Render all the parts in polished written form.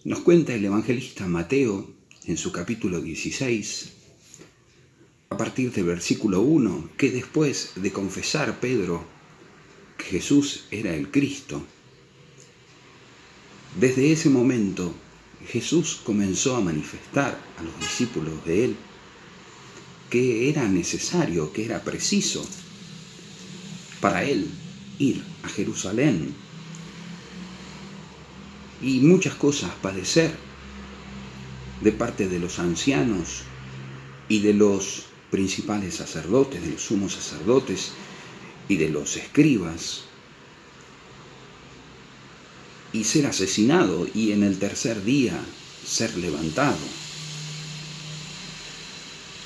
Nos cuenta el evangelista Mateo en su capítulo 16, a partir del versículo 1, que después de confesar Pedro que Jesús era el Cristo, desde ese momento Jesús comenzó a manifestar a los discípulos de él que era necesario, que era preciso para él ir a Jerusalén y muchas cosas padecer de parte de los ancianos y de los principales sacerdotes, de los sumos sacerdotes y de los escribas, y ser asesinado y en el tercer día ser levantado.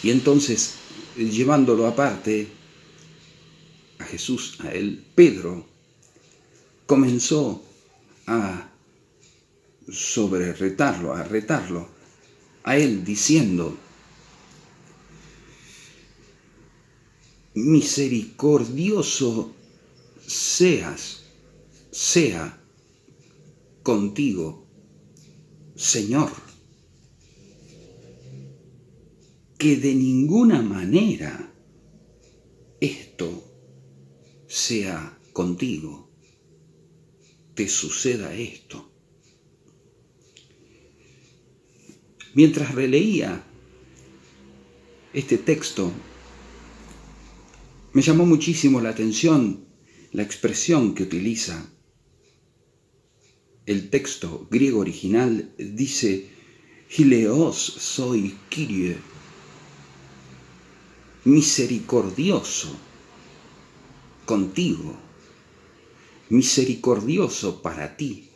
Y entonces, llevándolo aparte a Jesús, a él, Pedro comenzó a retarlo a él, diciendo: misericordioso sea contigo, Señor, que de ninguna manera esto sea contigo, te suceda esto. Mientras releía este texto, me llamó muchísimo la atención la expresión que utiliza. El texto griego original dice: Hileos soy Kyrie, misericordioso contigo, misericordioso para ti.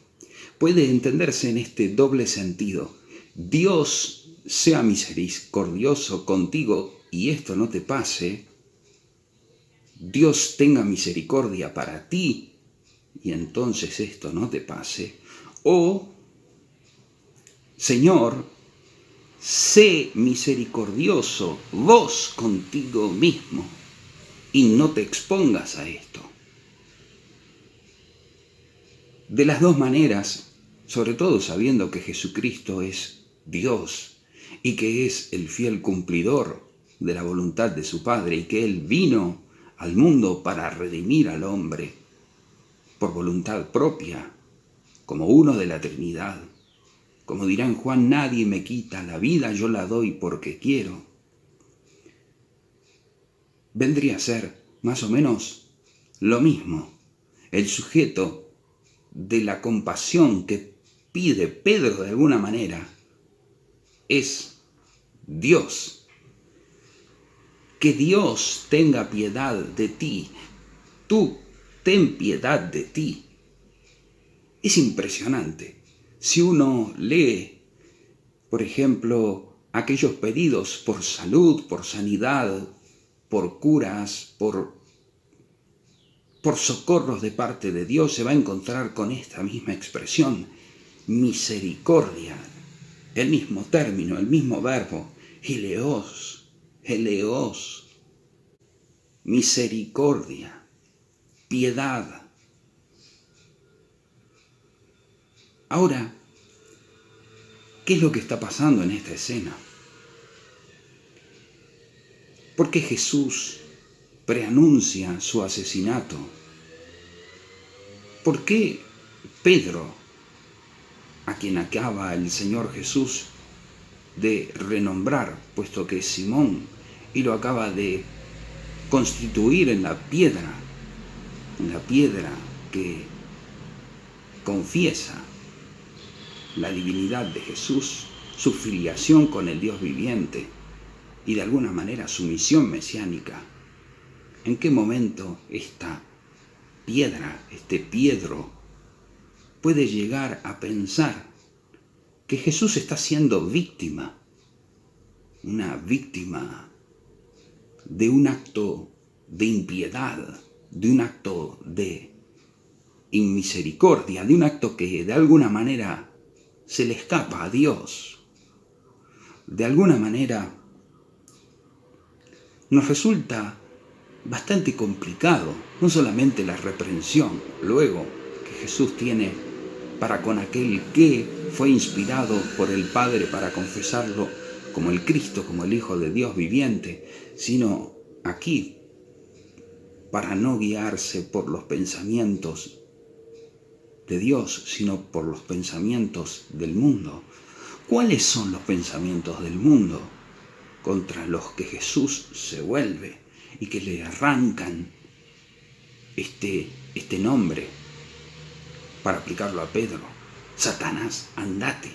Puede entenderse en este doble sentido. Dios sea misericordioso contigo y esto no te pase. Dios tenga misericordia para ti y entonces esto no te pase. O, Señor, sé misericordioso vos contigo mismo y no te expongas a esto. De las dos maneras, sobre todo sabiendo que Jesucristo es Dios y que es el fiel cumplidor de la voluntad de su Padre y que Él vino al mundo para redimir al hombre por voluntad propia, como uno de la Trinidad. Como dirá en Juan: nadie me quita la vida, yo la doy porque quiero. Vendría a ser más o menos lo mismo. El sujeto de la compasión que pide Pedro de alguna manera es Dios. Que Dios tenga piedad de ti. Tú ten piedad de ti. Es impresionante. Si uno lee, por ejemplo, aquellos pedidos por salud, por sanidad, por curas, por socorros de parte de Dios, se va a encontrar con esta misma expresión: misericordia. El mismo término, el mismo verbo, eleos, misericordia, piedad. Ahora, ¿qué es lo que está pasando en esta escena? ¿Por qué Jesús preanuncia su asesinato? ¿Por qué Pedro, a quien acaba el Señor Jesús de renombrar, puesto que es Simón, y lo acaba de constituir en la piedra que confiesa la divinidad de Jesús, su filiación con el Dios viviente y de alguna manera su misión mesiánica? ¿En qué momento esta piedra, este Piedro, puede llegar a pensar que Jesús está siendo víctima, una víctima de un acto de impiedad, de un acto de inmisericordia, de un acto que de alguna manera se le escapa a Dios? De alguna manera nos resulta bastante complicado, no solamente la reprensión luego que Jesús tiene para con aquel que fue inspirado por el Padre para confesarlo como el Cristo, como el Hijo de Dios viviente, sino aquí para no guiarse por los pensamientos de Dios, sino por los pensamientos del mundo. ¿Cuáles son los pensamientos del mundo contra los que Jesús se vuelve y que le arrancan este nombre para aplicarlo a Pedro? Satanás, andate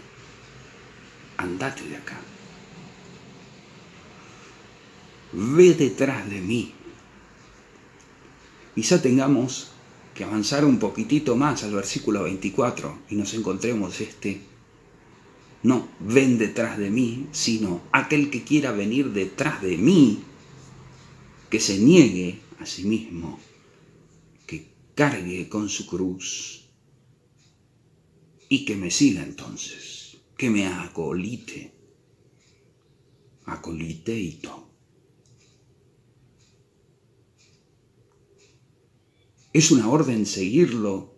de acá. Ve detrás de mí. Quizá tengamos que avanzar un poquitito más al versículo 24 y nos encontremos no ven detrás de mí, sino aquel que quiera venir detrás de mí, que se niegue a sí mismo, que cargue con su cruz y que me siga entonces, que me acoliteito. Es una orden seguirlo,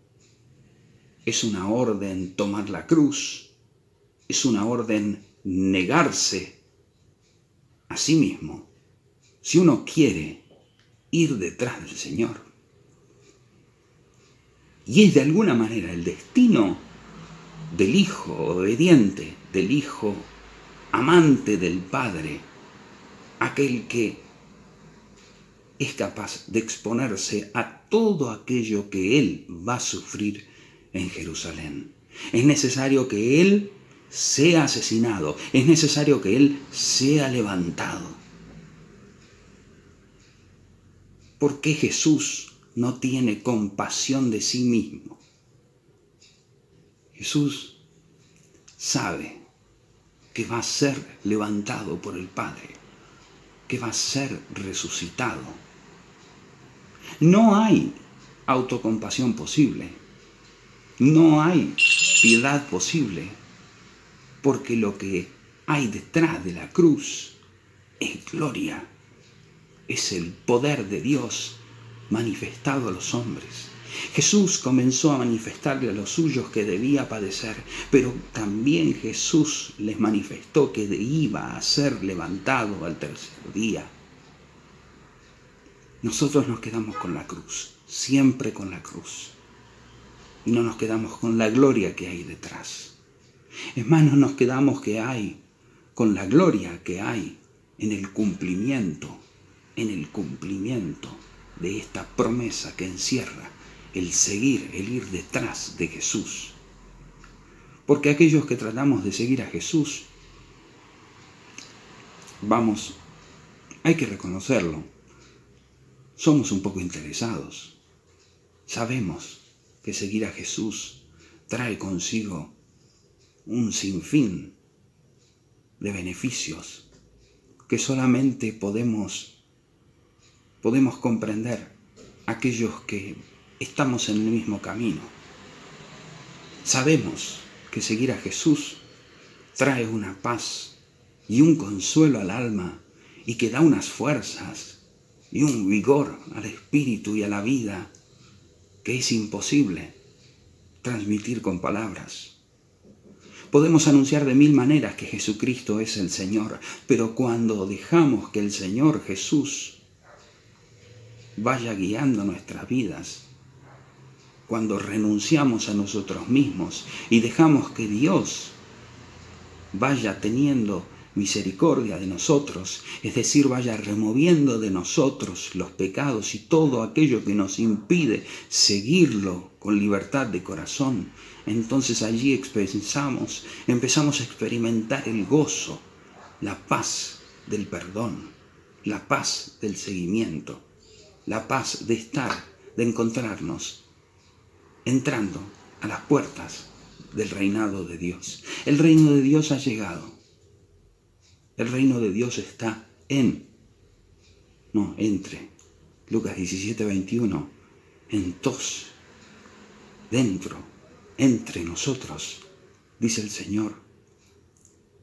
es una orden tomar la cruz, es una orden negarse a sí mismo, si uno quiere ir detrás del Señor. Y es de alguna manera el destino del Hijo obediente, del Hijo amante del Padre, aquel que es capaz de exponerse a todo aquello que Él va a sufrir en Jerusalén. Es necesario que Él sea asesinado, es necesario que Él sea levantado. Porque Jesús no tiene compasión de sí mismo. Jesús sabe que va a ser levantado por el Padre, que va a ser resucitado. No hay autocompasión posible, no hay piedad posible, porque lo que hay detrás de la cruz es gloria, es el poder de Dios manifestado a los hombres. Jesús comenzó a manifestarle a los suyos que debía padecer, pero también Jesús les manifestó que iba a ser levantado al tercer día. Nosotros nos quedamos con la cruz, siempre con la cruz, y no nos quedamos con la gloria que hay detrás. Es más, no nos quedamos con la gloria que hay en el cumplimiento de esta promesa que encierra el seguir, el ir detrás de Jesús. Porque aquellos que tratamos de seguir a Jesús, hay que reconocerlo, somos un poco interesados. Sabemos que seguir a Jesús trae consigo un sinfín de beneficios que solamente podemos comprender aquellos que estamos en el mismo camino. Sabemos que seguir a Jesús trae una paz y un consuelo al alma y que da unas fuerzas y un vigor al espíritu y a la vida que es imposible transmitir con palabras. Podemos anunciar de mil maneras que Jesucristo es el Señor, pero cuando dejamos que el Señor Jesús vaya guiando nuestras vidas, cuando renunciamos a nosotros mismos y dejamos que Dios vaya teniendo misericordia de nosotros, es decir, vaya removiendo de nosotros los pecados y todo aquello que nos impide seguirlo con libertad de corazón, entonces allí empezamos a experimentar el gozo, la paz del perdón, la paz del seguimiento, la paz de encontrarnos entrando a las puertas del reinado de Dios. El reino de Dios ha llegado. El reino de Dios está entre. Lucas 17:21. Dentro, entre nosotros, dice el Señor.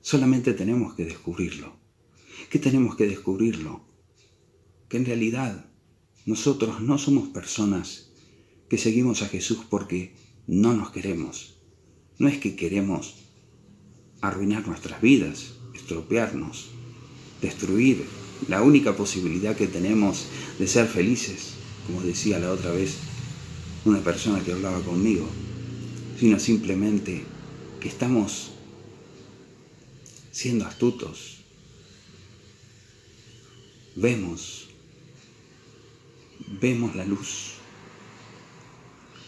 Solamente tenemos que descubrirlo. ¿Qué tenemos que descubrirlo? Que en realidad nosotros no somos personas que seguimos a Jesús porque no nos queremos. No es que queremos arruinar nuestras vidas, estropearnos, destruir la única posibilidad que tenemos de ser felices, como decía la otra vez una persona que hablaba conmigo, sino simplemente que estamos siendo astutos. Vemos la luz,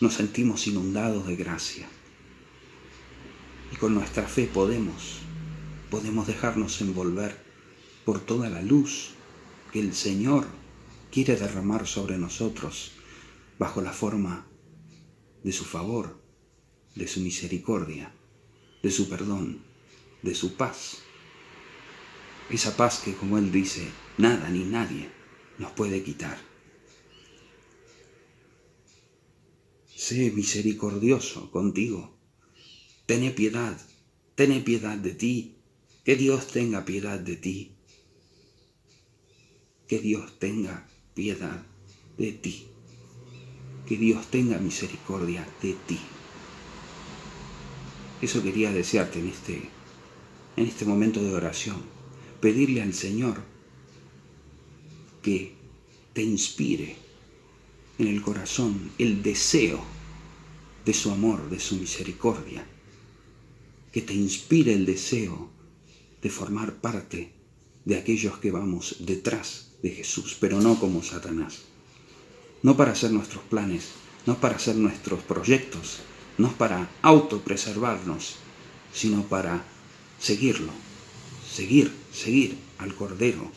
nos sentimos inundados de gracia y con nuestra fe podemos dejarnos envolver por toda la luz que el Señor quiere derramar sobre nosotros bajo la forma de su favor, de su misericordia, de su perdón, de su paz. Esa paz que, como Él dice, nada ni nadie nos puede quitar. Sé misericordioso contigo. Ten piedad de ti. Que Dios tenga piedad de ti. Que Dios tenga piedad de ti. Que Dios tenga misericordia de ti. Eso quería desearte en este momento de oración. Pedirle al Señor que te inspire en el corazón el deseo de su amor, de su misericordia. Que te inspire el deseo de formar parte de aquellos que vamos detrás de Jesús, pero no como Satanás. No para hacer nuestros planes, no para hacer nuestros proyectos, no para autopreservarnos, sino para seguirlo, seguir al Cordero,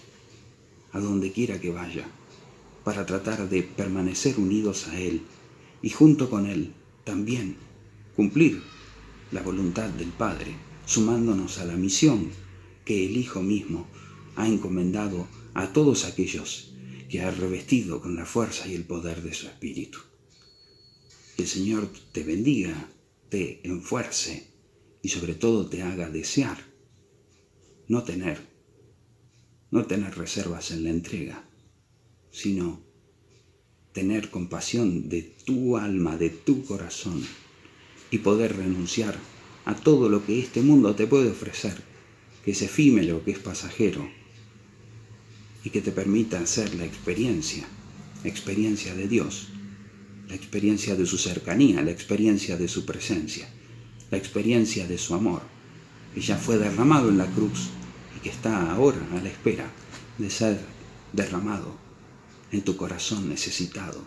a donde quiera que vaya, para tratar de permanecer unidos a Él y junto con Él también cumplir la voluntad del Padre, sumándonos a la misión que el Hijo mismo ha encomendado a todos aquellos que ha revestido con la fuerza y el poder de su Espíritu. Que el Señor te bendiga, te enfuerce y sobre todo te haga desear no tener reservas en la entrega, sino tener compasión de tu alma, de tu corazón y poder renunciar a todo lo que este mundo te puede ofrecer, que es efímero, que es pasajero y que te permita hacer la experiencia de Dios, la experiencia de su cercanía, la experiencia de su presencia, la experiencia de su amor, que ya fue derramado en la cruz y que está ahora a la espera de ser derramado en tu corazón necesitado,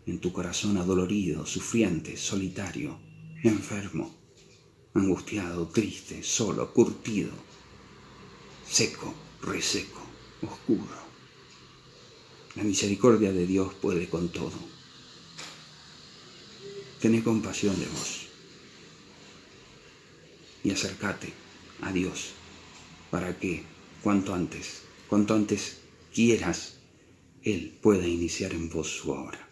en tu corazón adolorido, sufriente, solitario, enfermo, angustiado, triste, solo, curtido, seco, reseco, oscuro. La misericordia de Dios puede con todo. Tené compasión de vos y acércate a Dios para que cuanto antes quieras, Él pueda iniciar en vos su obra.